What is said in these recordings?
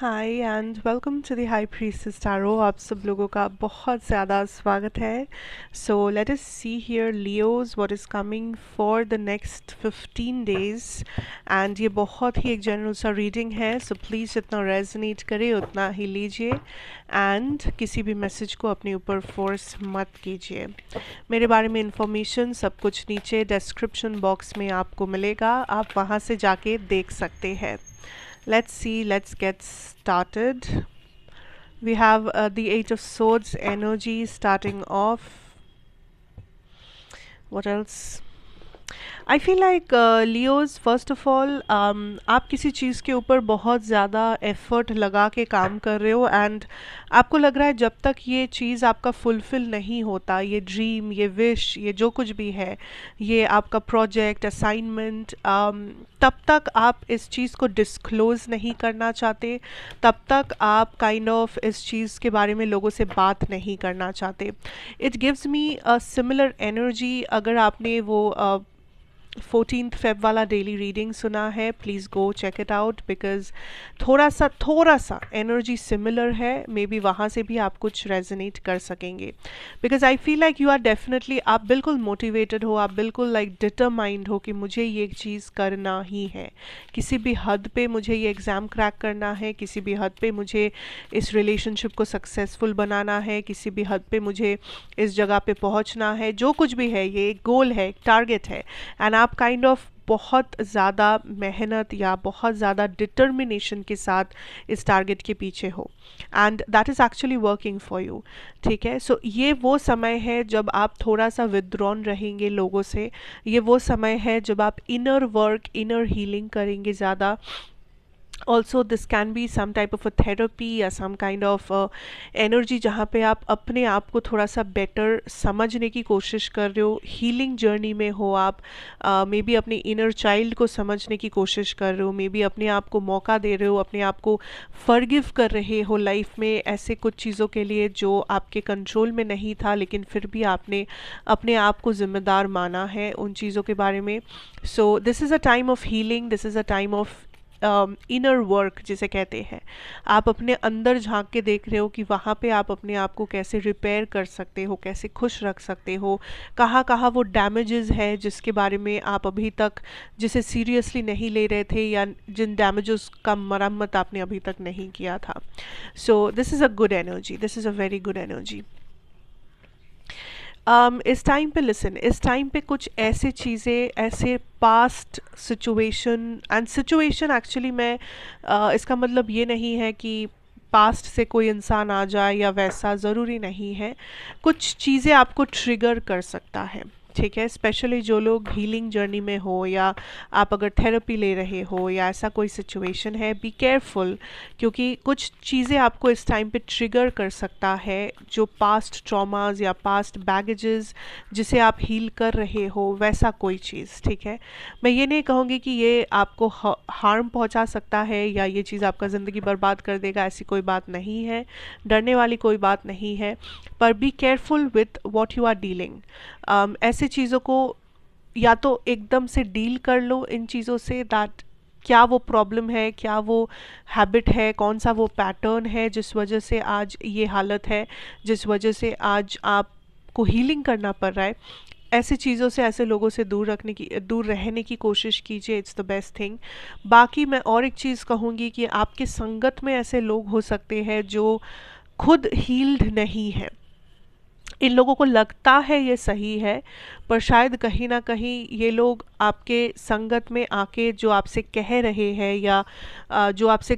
Hi and welcome to the high priestess tarot. आप सब लोगों का बहुत ज़्यादा स्वागत है। So let us see here Leos what is coming for the next 15 days. एंड ये बहुत ही एक जनरल सा रीडिंग है, सो प्लीज़ जितना रेजोनेट करे उतना ही लीजिए एंड किसी भी मैसेज को अपने ऊपर फोर्स मत कीजिए। मेरे बारे में इंफॉर्मेशन सब कुछ नीचे डिस्क्रिप्शन बॉक्स में आपको मिलेगा, आप वहाँ से जाके देख सकते हैं। Let's see, let's get started. We have the Eight of Swords energy starting off. What else? I feel like Leos first of all आप किसी चीज़ के ऊपर बहुत ज़्यादा एफर्ट लगा के काम कर रहे हो एंड आपको लग रहा है जब तक ये चीज़ आपका फुलफिल नहीं होता, ये ड्रीम, ये विश, ये जो कुछ भी है, ये आपका प्रोजेक्ट, असाइनमेंट, तब तक आप इस चीज़ को डिस्क्लोज़ नहीं करना चाहते, तब तक आप काइंड ऑफ इस चीज़ के बारे में लोगों से बात नहीं करना चाहते। It gives me a similar energy. अगर आपने वो 14th फेब वाला डेली रीडिंग सुना है, please go check it out because थोड़ा सा एनर्जी सिमिलर है। मे बी वहाँ से भी आप कुछ रेजोनेट कर सकेंगे because I feel like you are definitely, आप बिल्कुल मोटिवेटेड हो, आप बिल्कुल लाइक डिटरमाइंड हो कि मुझे ये चीज़ करना ही है। किसी भी हद पे मुझे ये एग्ज़ाम क्रैक करना है, किसी भी हद पे मुझे इस रिलेशनशिप को सक्सेसफुल बनाना है, किसी भी हद पे मुझे इस जगह पे पहुंचना है, जो कुछ भी है ये एक गोल है, एक टारगेट है एंड आप काइंड ऑफ बहुत ज़्यादा मेहनत या बहुत ज़्यादा डिटर्मिनेशन के साथ इस टारगेट के पीछे हो and that is actually working for you. ठीक है, सो ये वो समय है जब आप थोड़ा सा विथड्रॉन रहेंगे लोगों से। ये वो समय है जब आप इनर वर्क, इनर हीलिंग करेंगे ज़्यादा। Also this can be some type of a therapy या सम काइंड ऑफ एनर्जी जहाँ पे आप अपने आप को थोड़ा सा बेटर समझने की कोशिश कर रहे हो, हीलिंग जर्नी में हो आप। मे बी अपने इनर चाइल्ड को समझने की कोशिश कर रहे हो, मे बी अपने आप को मौका दे रहे हो, अपने आप को फॉरगिव कर रहे हो लाइफ में ऐसे कुछ चीज़ों के लिए जो आपके कंट्रोल में नहीं था, लेकिन फिर भी आपने अपने आप को जिम्मेदार माना है उन चीज़ों के बारे में। So this is a time of healing, this is a time of inner work जिसे कहते हैं। आप अपने अंदर झांक के देख रहे हो कि वहाँ पे आप अपने आप को कैसे रिपेयर कर सकते हो, कैसे खुश रख सकते हो, कहाँ कहाँ वो डैमेजेस है जिसके बारे में आप अभी तक जिसे सीरियसली नहीं ले रहे थे या जिन डैमेजेस का मरम्मत आपने अभी तक नहीं किया था। So this is a good energy, this is a very good energy. इस टाइम पे लिसन, इस टाइम पे कुछ ऐसे चीज़ें, ऐसे past situation and situation actually मैं इसका मतलब ये नहीं है कि पास्ट से कोई इंसान आ जाए या वैसा ज़रूरी नहीं है। कुछ चीज़ें आपको ट्रिगर कर सकता है। ठीक है, स्पेशली जो लोग हीलिंग जर्नी में हो या आप अगर थेरेपी ले रहे हो या ऐसा कोई सिचुएशन है, बी केयरफुल क्योंकि कुछ चीज़ें आपको इस टाइम पे ट्रिगर कर सकता है, जो पास्ट ट्रॉमास या पास्ट बैगेजेस जिसे आप हील कर रहे हो, वैसा कोई चीज़। ठीक है, मैं ये नहीं कहूँगी कि ये आपको हार्म पहुँचा सकता है या ये चीज़ आपका ज़िंदगी बर्बाद कर देगा, ऐसी कोई बात नहीं है, डरने वाली कोई बात नहीं है, पर be careful with what you are dealing. ऐसे चीज़ों को या तो एकदम से डील कर लो इन चीज़ों से, दैट क्या वो प्रॉब्लम है, क्या वो हैबिट है, कौन सा वो पैटर्न है जिस वजह से आज ये हालत है, जिस वजह से आज आपको हीलिंग करना पड़ रहा है। ऐसी चीज़ों से, ऐसे लोगों से दूर रहने की कोशिश कीजिए, इट्स द बेस्ट थिंग। बाकी मैं और एक चीज़ कहूँगी कि आपके संगत में ऐसे लोग हो सकते हैं जो खुद हील्ड नहीं है। इन लोगों को लगता है ये सही है, पर शायद कहीं ना कहीं ये लोग आपके संगत में आके जो आपसे कह रहे हैं या जो आपसे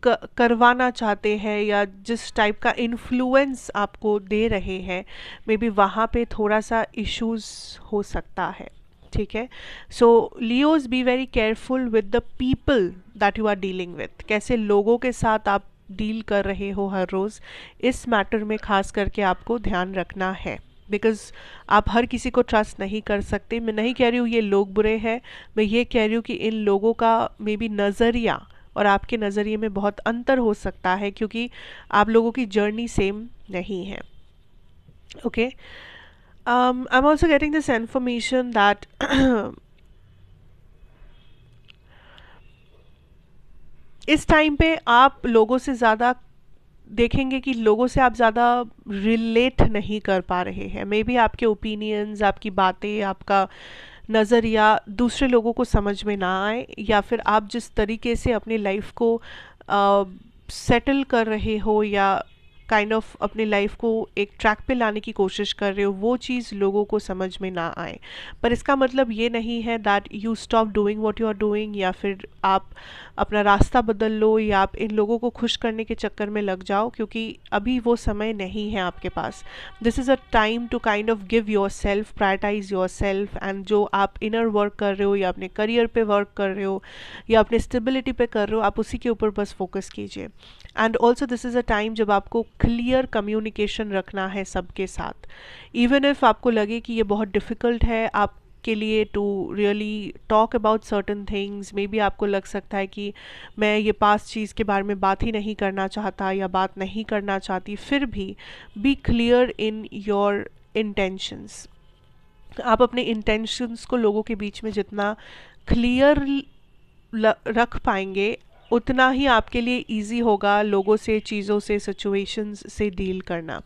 करवाना चाहते हैं या जिस टाइप का इन्फ्लुएंस आपको दे रहे हैं, मे बी वहाँ पे थोड़ा सा इश्यूज हो सकता है। ठीक है, so Leos be very careful with the people that you are dealing with. कैसे लोगों के साथ आप डील कर रहे हो हर रोज़, इस मैटर में खास करके आपको ध्यान रखना है बिकॉज आप हर किसी को ट्रस्ट नहीं कर सकते। मैं नहीं कह रही हूँ ये लोग बुरे हैं, मैं ये कह रही हूँ कि इन लोगों का मे बी नज़रिया और आपके नज़रिए में बहुत अंतर हो सकता है क्योंकि आप लोगों की जर्नी सेम नहीं है। Okay, I am also getting this information that इस टाइम पे आप लोगों से ज़्यादा देखेंगे कि लोगों से आप ज़्यादा रिलेट नहीं कर पा रहे हैं। मे बी आपके ओपिनियंस, आपकी बातें, आपका नज़रिया दूसरे लोगों को समझ में ना आए, या फिर आप जिस तरीके से अपनी लाइफ को सेटल कर रहे हो या काइंड ऑफ अपनी लाइफ को एक ट्रैक पे लाने की कोशिश कर रहे हो, वो चीज़ लोगों को समझ में ना आए। पर इसका मतलब ये नहीं है that you stop doing what you are doing, या फिर आप अपना रास्ता बदल लो, या आप इन लोगों को खुश करने के चक्कर में लग जाओ, क्योंकि अभी वो समय नहीं है आपके पास। This is a time to kind of give yourself, prioritize yourself, and जो आप इनर वर्क कर रहे हो या अपने करियर पे वर्क कर रहे हो या अपने स्टेबिलिटी पे कर रहे हो, आप उसी के ऊपर बस फोकस कीजिए। And also this is a time जब आपको क्लियर कम्युनिकेशन रखना है सबके साथ। इवन इफ आपको लगे कि ये बहुत डिफ़िकल्ट है आप के लिए to really talk about certain things, maybe आपको लग सकता है कि मैं ये पास्ट चीज़ के बारे में बात ही नहीं करना चाहता या बात नहीं करना चाहती, फिर भी be clear in your intentions. आप अपने इंटेंशंस को लोगों के बीच में जितना क्लियर रख पाएंगे, उतना ही आपके लिए इजी होगा लोगों से, चीज़ों से, सिचुएशंस से डील करना।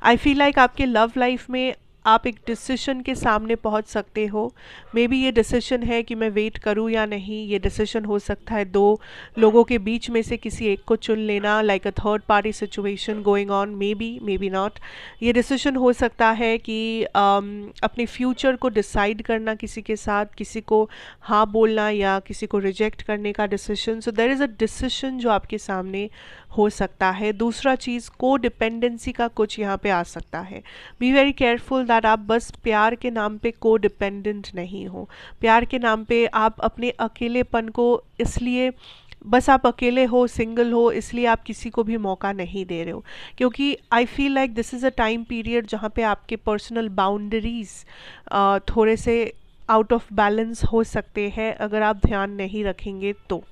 आई फील लाइक आपके लव लाइफ में आप एक डिसीशन के सामने पहुंच सकते हो। मे बी ये डिसीशन है कि मैं वेट करूं या नहीं। ये डिसीशन हो सकता है दो लोगों के बीच में से किसी एक को चुन लेना, like a third party situation going on, may be not. ये डिसीशन हो सकता है कि अपने फ्यूचर को डिसाइड करना किसी के साथ, किसी को हाँ बोलना या किसी को रिजेक्ट करने का decision. So there is a decision जो आपके सामने हो सकता है। दूसरा चीज़, को डिपेंडेंसी का कुछ यहाँ पे आ सकता है। बी वेरी केयरफुल दैट आप बस प्यार के नाम पे को डिपेंडेंट नहीं हो। प्यार के नाम पे आप अपने अकेलेपन को, इसलिए बस आप अकेले हो, सिंगल हो, इसलिए आप किसी को भी मौका नहीं दे रहे हो। क्योंकि आई feel like this is a time period जहाँ पे आपके पर्सनल बाउंड्रीज थोड़े से आउट ऑफ बैलेंस हो सकते हैं अगर आप ध्यान नहीं रखेंगे तो।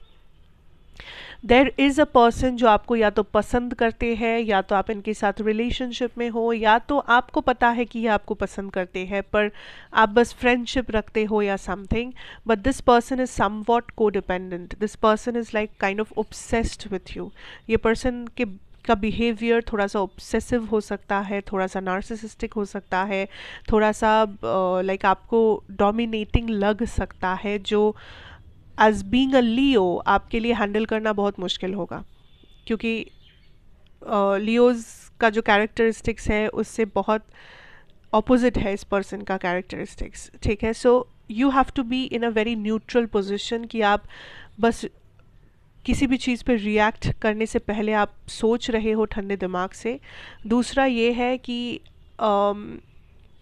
देर इज़ अ पर्सन जो आपको या तो पसंद करते हैं, या तो आप इनके साथ रिलेशनशिप में हो, या तो आपको पता है कि ये आपको पसंद करते हैं पर आप बस फ्रेंडशिप रखते हो या something. But this person is somewhat codependent. This person is like kind of obsessed with you. ये पर्सन के का बिहेवियर थोड़ा सा ऑब्सेसिव हो सकता है, थोड़ा सा नार्सिसिस्टिक हो सकता है, थोड़ा सा लाइक आपको डोमिनेटिंग लग सकता है, जो एज बीइंग अ लियो आपके लिए हैंडल करना बहुत मुश्किल होगा। क्योंकि लियोज का जो कैरेक्टरिस्टिक्स है उससे बहुत ऑपोजिट है इस पर्सन का कैरेक्टरिस्टिक्स, ठीक है। So you have to be in a very neutral position कि आप बस किसी भी चीज़ पे रिएक्ट करने से पहले आप सोच रहे हो ठंडे दिमाग से। दूसरा ये है कि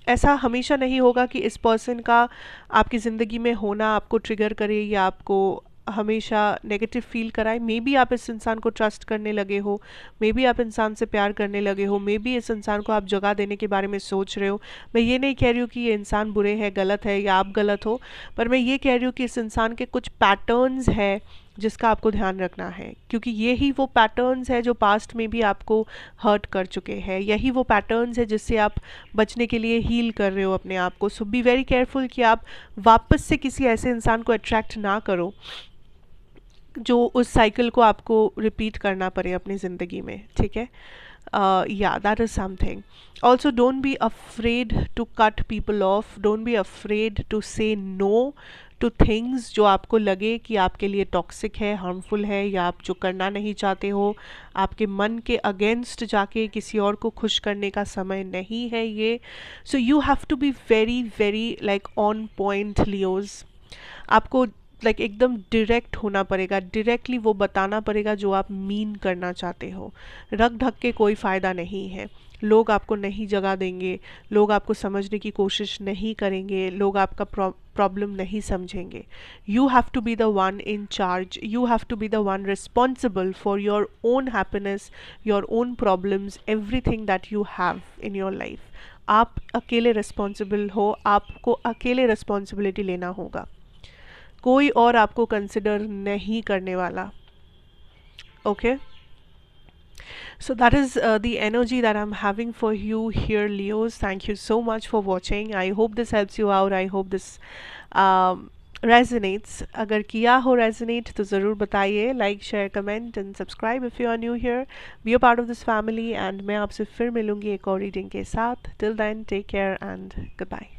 ऐसा हमेशा नहीं होगा कि इस पर्सन का आपकी ज़िंदगी में होना आपको ट्रिगर करे या आपको हमेशा नेगेटिव फील कराए। मे बी आप इस इंसान को ट्रस्ट करने लगे हो, मे बी आप इंसान से प्यार करने लगे हो, मे बी इस इंसान को आप जगह देने के बारे में सोच रहे हो। मैं ये नहीं कह रही हूँ कि ये इंसान बुरे है, गलत है, या आप गलत हो, पर मैं ये कह रही हूँ कि इस इंसान के कुछ पैटर्न्स है जिसका आपको ध्यान रखना है। क्योंकि ये ही वो पैटर्न्स है जो पास्ट में भी आपको हर्ट कर चुके हैं, यही वो पैटर्न्स है जिससे आप बचने के लिए हील कर रहे हो अपने आप को। सो बी वेरी केयरफुल कि आप वापस से किसी ऐसे इंसान को अट्रैक्ट ना करो जो उस साइकिल को आपको रिपीट करना पड़े अपनी ज़िंदगी में, ठीक है। या that is something. Also don't be afraid to cut people off, don't be afraid to say no to things जो आपको लगे कि आपके लिए टॉक्सिक है, हार्मफुल है, या आप जो करना नहीं चाहते हो। आपके मन के अगेंस्ट जाके किसी और को खुश करने का समय नहीं है ये। So you have to be very very like on point Leos. आपको लाइक एकदम डायरेक्ट होना पड़ेगा, डायरेक्टली वो बताना पड़ेगा जो आप मीन करना चाहते हो। रख ढक के कोई फ़ायदा नहीं है। लोग आपको नहीं जगह देंगे, लोग आपको समझने की कोशिश नहीं करेंगे, लोग आपका प्रॉब्लम नहीं समझेंगे। You have to be the one in charge, you have to be the one responsible for your own happiness, your own problems, everything that you have in your life. आप अकेले रिस्पॉन्सिबल हो, आपको अकेले responsibility लेना होगा, कोई और आपको कंसिडर नहीं करने वाला। Okay, so that is the energy that I'm having for you here, Leos. Thank you so much for watching. I hope this helps you out. I hope this resonates, अगर किया हो रेजोनेट तो ज़रूर बताइए। Like share comment and subscribe if you are new here, be a part of this family. And मैं आपसे फिर मिलूंगी एक और रीडिंग के साथ। Till then take care and good bye.